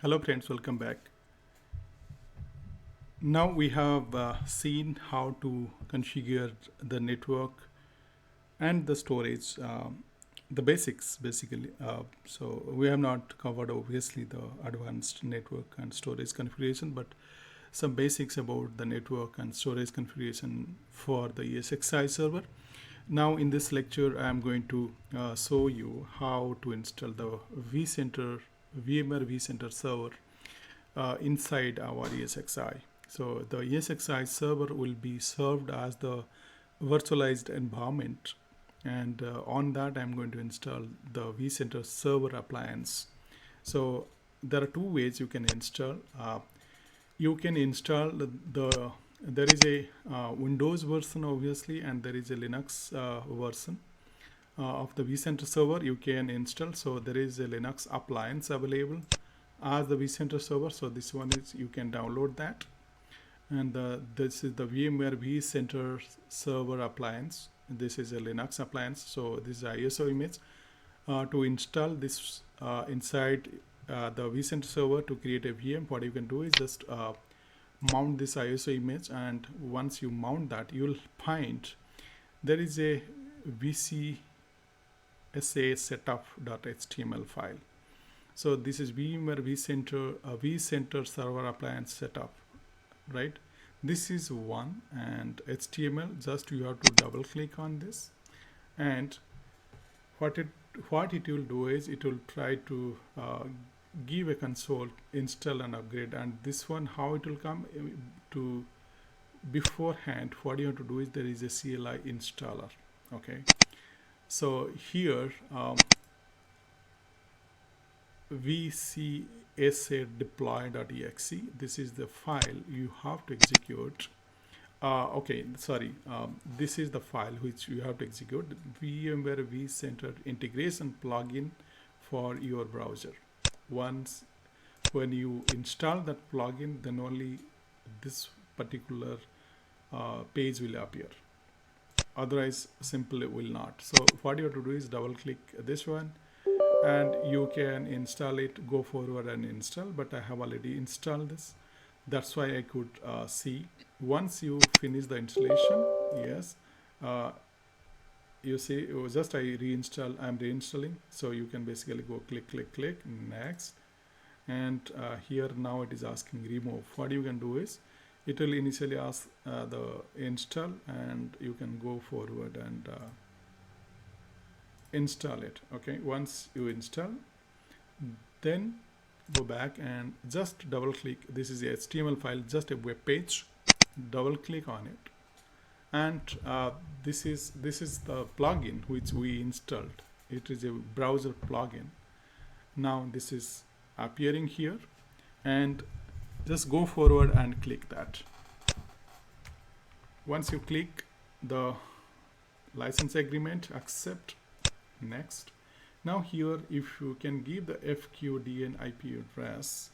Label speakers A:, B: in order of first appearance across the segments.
A: Hello friends, welcome back. Now we have seen how to configure the network and the storage, the basics basically. So we have not covered obviously the advanced network and storage configuration, but some basics about the network and storage configuration for the ESXi server. Now in this lecture, I am going to show you how to install the vCenter, VMware vCenter server inside our ESXi. So the ESXi server will be served as the virtualized environment, and on that I'm going to install the vCenter server appliance. So there are two ways you can install. You can install there is a Windows version obviously, and there is a Linux version of the vCenter server you can install. So there is a Linux appliance available as the vCenter server. So this one is, you can download that, and this is the VMware vCenter server appliance. This is a Linux appliance. So this is ISO image. To install this inside the vCenter server to create a VM, what you can do is just mount this ISO image, and once you mount that, you'll find there is a vcsa setup.html file. So this is VMware vCenter server appliance setup, right? This is one, and HTML, just you have to double click on this, and what it will do is it will try to give a console install and upgrade. And this one, how it will come to beforehand, what you have to do is there is a CLI installer. Okay, so here vcsa deploy.exe, this is the file you have to execute. Okay, sorry, this is the file which you have to execute, VMware vCenter integration plugin for your browser. Once when you install that plugin, then only this particular page will appear, otherwise simply will not. So what you have to do is double click this one, and you can install it, go forward and install, but I have already installed this. That's why I could see. Once you finish the installation, yes, you see just I'm reinstalling. So you can basically go click next, and here now it is asking remove. What you can do is it will initially ask the install, and you can go forward and install it. Okay, once you install, then go back and just double click. This is a HTML file, just a web page. Double click on it, and this is the plugin which we installed. It is a browser plugin. Now this is appearing here, and just go forward and click that. Once you click the license agreement, accept, next. Now here, if you can give the FQDN IP address,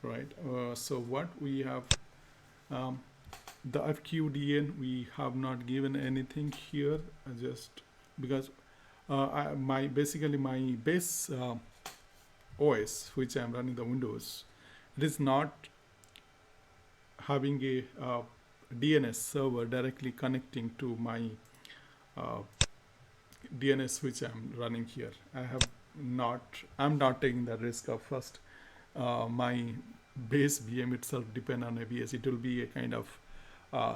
A: right? So what we have, the FQDN, we have not given anything here, just because my base OS, which I'm running the Windows, it is not having a DNS server directly connecting to my DNS which I'm running here. I'm not taking the risk of first my base VM itself depend on ABS. It will be a kind of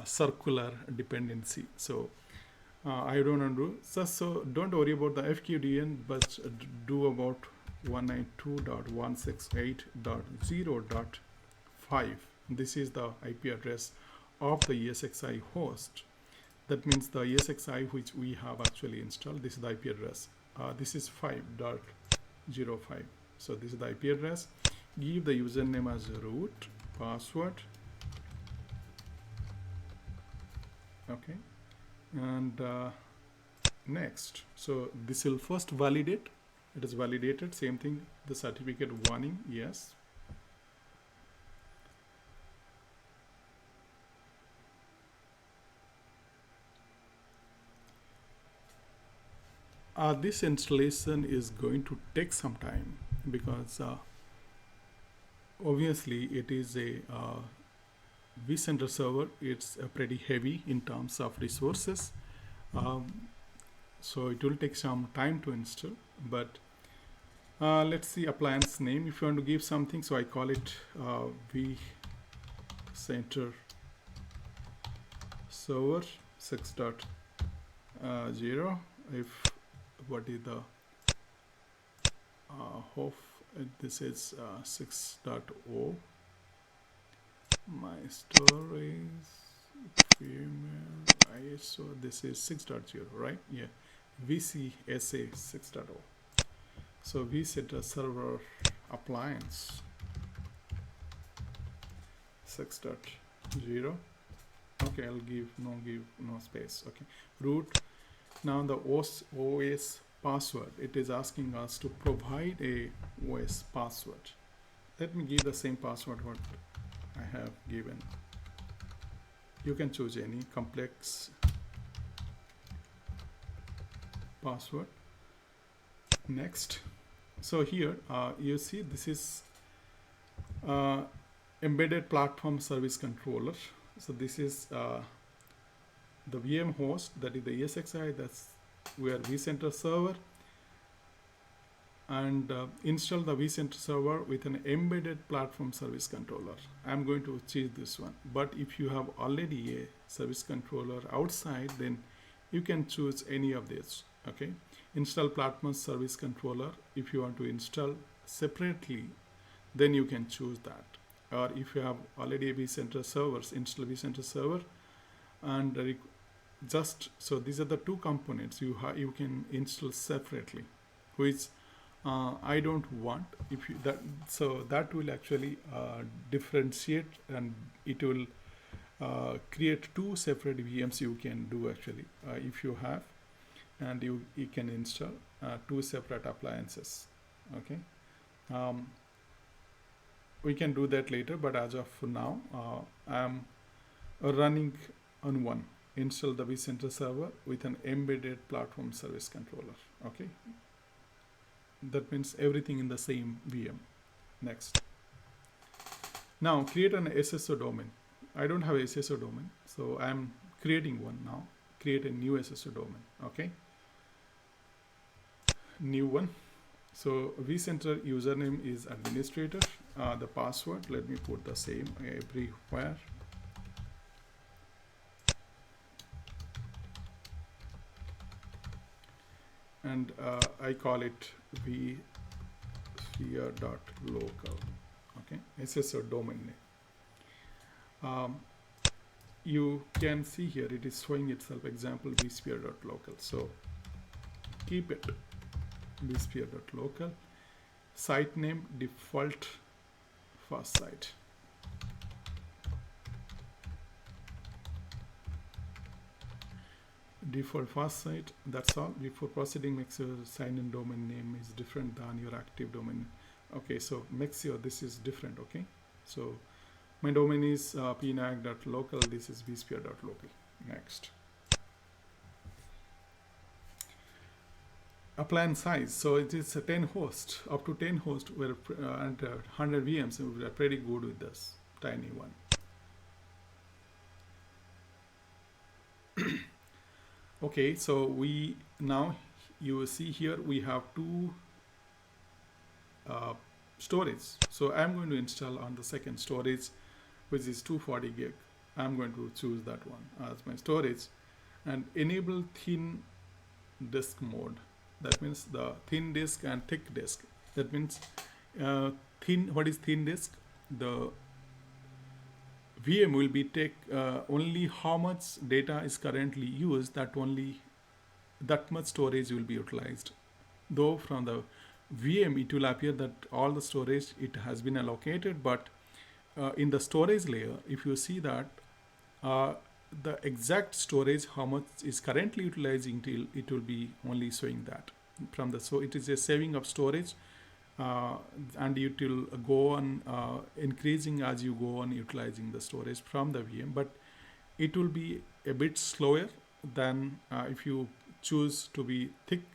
A: circular dependency. So I don't want to do so don't worry about the FQDN, but do about 192.168.0.5. This is the IP address of the ESXi host. That means the ESXi which we have actually installed, this is the IP address. This is 5.05. So this is the IP address. Give the username as root, password. Okay, and next. So this will first validate. It is validated. Same thing. The certificate warning. Yes. This installation is going to take some time because Obviously it is a vCenter server. It's pretty heavy in terms of resources, um, so it will take some time to install. But let's see appliance name. If you want to give something, so I call it vCenter server 6.0. If what is the hof, this is 6.0. My storage VMware ISO, this is 6.0, right? Yeah, VCSA 6.0. So vCenter server appliance 6.0. Okay, I'll give no space. Okay, root. Now the OS password, it is asking us to provide a OS password. Let me give the same password what I have given. You can choose any complex password. Next. So here you see this is embedded platform service controller. So this is the VM host, that is the ESXi, that's where vCenter server, and install the vCenter server with an embedded platform service controller. I'm going to choose this one, but if you have already a service controller outside, then you can choose any of these. Okay, install platform service controller. If you want to install separately, then you can choose that. Or if you have already a vCenter servers, install vCenter server, and just so these are the two components you can install separately, which I don't want. If you that will actually differentiate, and it will create two separate VMs you can do actually if you have, and you can install two separate appliances. Okay, we can do that later, but as of now I am running on one. Install the vCenter server with an embedded platform service controller. Okay, that means everything in the same VM. Next. Now create an SSO domain. I don't have a SSO domain, so I'm creating one now. Create a new SSO domain. Okay, new one. So vCenter username is administrator. The password, let me put the same everywhere. And I call it vSphere.local. Okay, SSO domain name. You can see here it is showing itself example vSphere.local. So keep it vSphere.local. Site name default first site. Default first site, that's all. Before proceeding, make sure sign-in domain name is different than your active domain. Okay, so make sure this is different. Okay, so my domain is pnag.local. This is vSphere.local. Next. Appliance size, so it is a 10 host, up to 10 hosts, and 100 VMs. We are pretty good with this tiny one. Okay, so we now, you will see here we have two storage. So I'm going to install on the second storage, which is 240 gig. I'm going to choose that one as my storage, and enable thin disk mode. That means the thin disk and thick disk. That means thin. What is thin disk? The VM will be take only how much data is currently used. That much storage will be utilized. Though from the VM it will appear that all the storage it has been allocated, but in the storage layer, if you see that the exact storage how much is currently utilizing, till it will be only showing that from the, so it is a saving of storage, and it will go on increasing as you go on utilizing the storage from the VM, but it will be a bit slower than if you choose to be thick,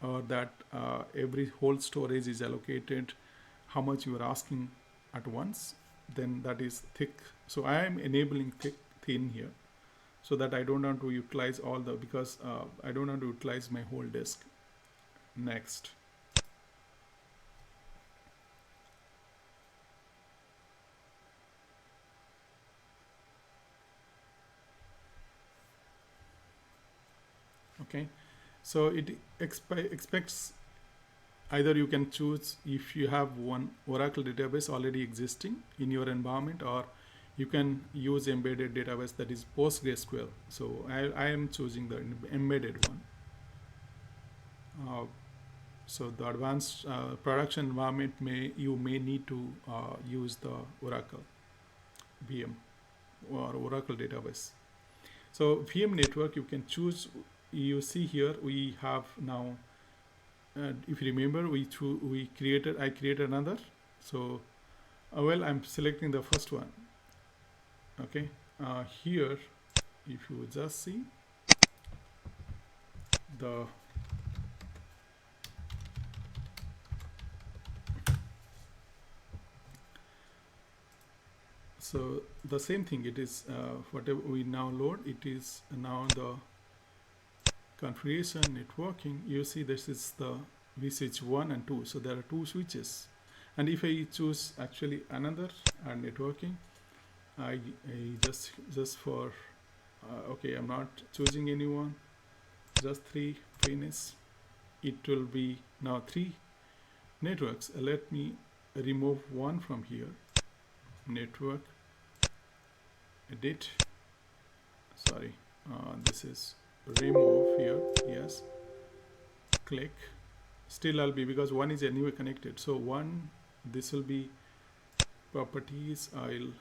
A: or that every whole storage is allocated how much you are asking at once, then that is thick. So I am enabling thin here, so that I don't want to utilize all the, because I don't want to utilize my whole disk. Next. Okay, so it expects, either you can choose if you have one Oracle database already existing in your environment, or you can use embedded database, that is PostgreSQL. So I am choosing the embedded one. So the advanced production environment, you may need to use the Oracle VM or Oracle database. So VM network, you can choose. You see here we have now, if you remember, I created another. So well, I'm selecting the first one. Okay, here if you just see the so the same thing, it is whatever we now load, it is now the configuration networking. You see this is the vSwitch 1 and 2, so there are two switches, and if I choose actually another networking, I just for okay, I'm not choosing anyone, just 3 finish. It will be now 3 networks. Let me remove one from here. Network, edit, sorry, this is remove here, yes, click. Still I'll be, because one is anyway connected, so one, this will be properties. I'll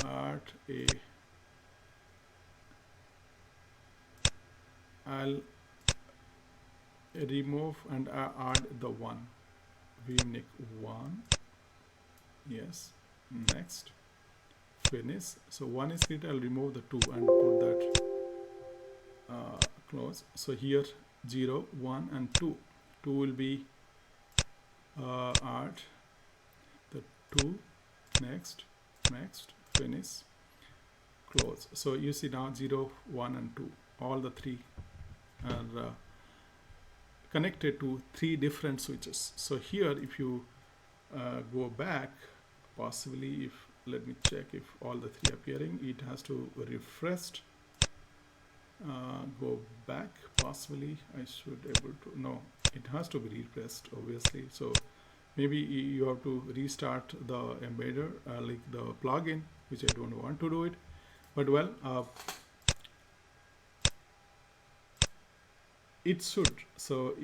A: add a, I'll remove and add the one, vmnic 1, yes, next, finish. So one is created, I'll remove the 2 and put that close. So here 0, 1 and 2 will be add the 2, next, finish, close. So you see now 0, 1 and 2, all the 3 are connected to 3 different switches. So here if you go back, possibly, if, let me check if all the 3 appearing, it has to refresh. Go back, possibly I should able to, no, it has to be refreshed obviously. So maybe you have to restart the embedder, like the plugin, which I don't want to do it, but well, it should. So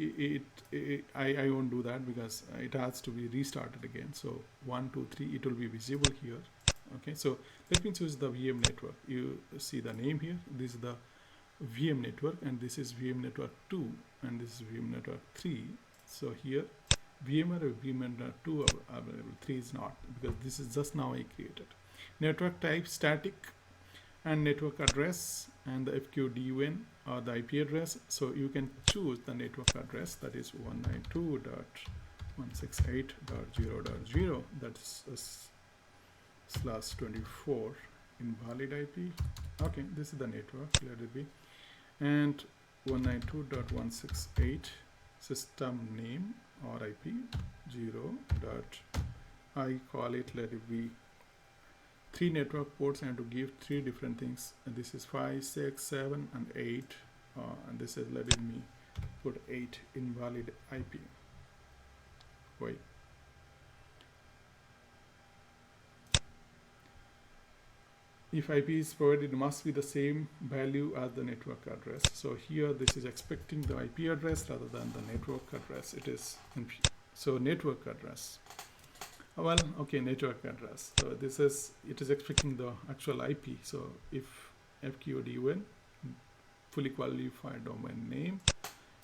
A: I won't do that, because it has to be restarted again. So 1, 2, 3, it will be visible here. Okay, so let me choose the VM network. You see the name here, this is the VM network, and this is VM network 2, and this is VM network 3. So here VMware or VM network 2 are available, 3 is not, because this is just now I created. Network type static, and network address, and the FQDN or the IP address. So you can choose the network address, that is 192.168.0.0, that's /24 invalid IP. Okay, this is the network, let it be. And 192.168 system name or IP 0. I call it, let it be 3 network ports, and to give 3 different things, and this is 5, 6, 7 and 8, and this is, let me put 8 invalid IP. Wait, if IP is provided, it must be the same value as the network address. So here this is expecting the IP address rather than the network address. It is, so network address, well, okay, network address. So this is, it is expecting the actual IP. So if FQDN, fully qualified domain name,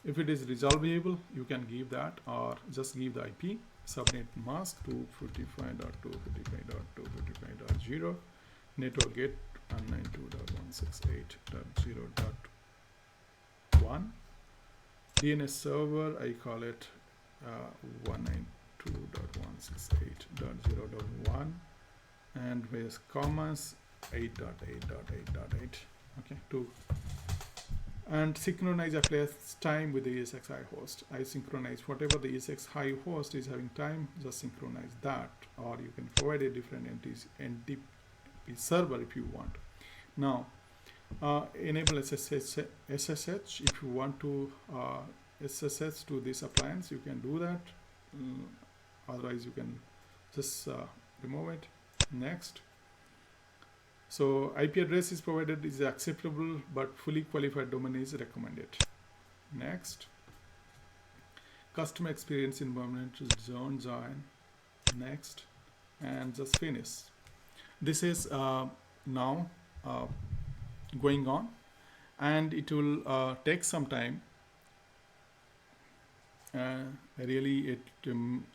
A: if it is resolvable, you can give that, or just give the IP. Subnet mask 255.255.255.0, network get 192.168.0.1, DNS server, I call it 192.168.0.1, 1 and with commas 8.8.8.8. Okay, 2. And synchronize appliance time with the ESXi host. I synchronize whatever the ESXi host is having time, just synchronize that, or you can provide a different NTP server if you want. Now, enable SSH. If you want to SSH to this appliance, you can do that. Otherwise, you can just remove it. Next. So IP address is provided is acceptable, but fully qualified domain is recommended. Next. Customer experience environment zone join. Next. And just finish. This is now going on, and it will take some time. Really, it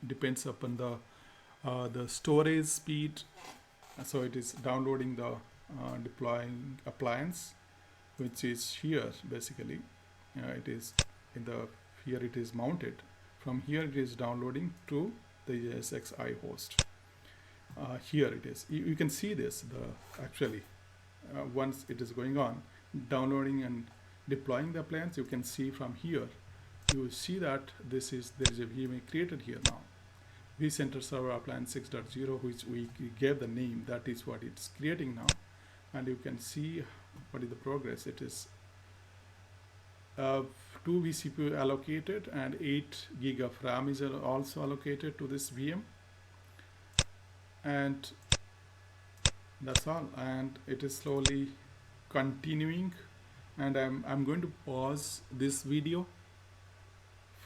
A: depends upon the storage speed. So it is downloading the deploying appliance, which is here basically. It is in the here it is mounted. From here it is downloading to the ESXi host. Here it is. You can see this. Actually, once it is going on, downloading and deploying the appliance, you can see from here. You see that there is a VMware created here now. vCenter Server Appliance 6.0, which we gave the name, that is what it's creating now. And you can see what is the progress. It is 2 vCPU allocated and 8 gig of RAM is also allocated to this VM. And that's all. And it is slowly continuing. And I'm going to pause this video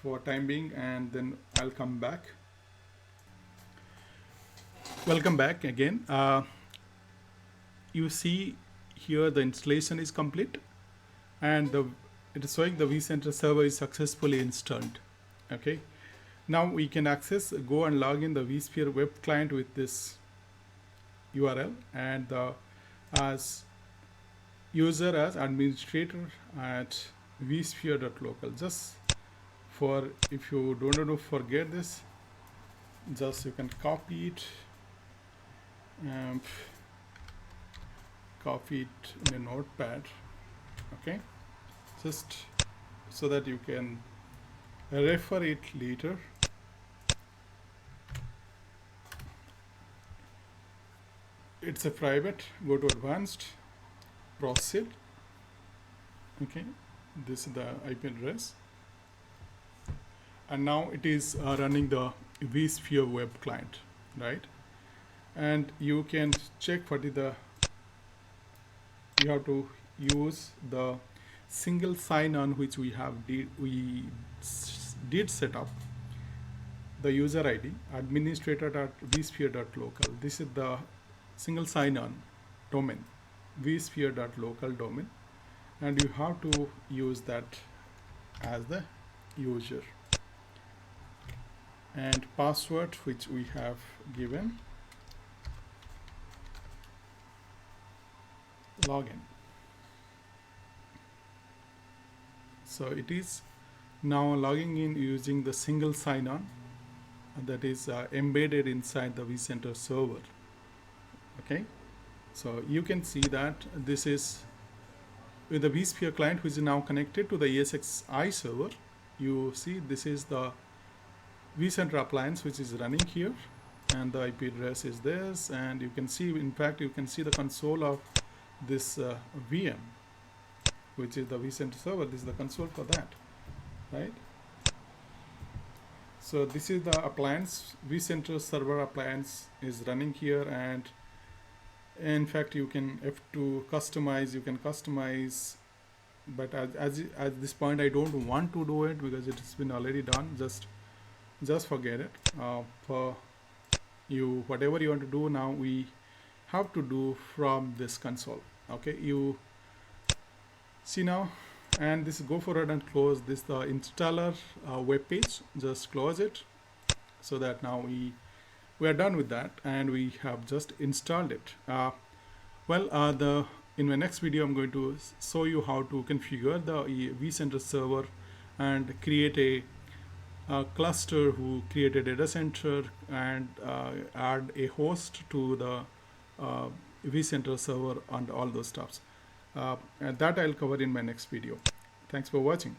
A: for time being, and then I'll come back. Welcome back again. You see here the installation is complete, and it is showing the vCenter server is successfully installed. Okay, now we can go and log in the vSphere web client with this URL, and as user as administrator at vSphere.local. Just for if you don't want to forget this, just you can copy it. Copy it in a notepad, okay, just so that you can refer it later. It's a private. Go to advanced, proceed. Okay, this is the IP address, and now it is running the vSphere web client, right? And you can check what is you have to use the single sign-on which we did set up. The user ID administrator.vsphere.local. This is the single sign-on domain, vsphere.local domain, and you have to use that as the user, and password which we have given. Login. So it is now logging in using the single sign-on that is embedded inside the vCenter server. Okay, so you can see that this is with the vSphere client, which is now connected to the ESXi server. You see this is the vCenter appliance which is running here, and the IP address is this, and you can see, in fact, you can see the console of this VM, which is the vCenter server. This is the console for that, right? So this is the appliance. vCenter server appliance is running here, and in fact you can customize. You can customize, but at this point I don't want to do it because it has been already done. Just forget it. For you, whatever you want to do now, we have to do from this console. Okay, you see now, and this go forward and close this the installer web page. Just close it, so that now we are done with that, and we have just installed it. In my next video I'm going to show you how to configure the vCenter server and create a cluster, who create a data center and add a host to the vCenter server and all those stuffs. And that I'll cover in my next video. Thanks for watching.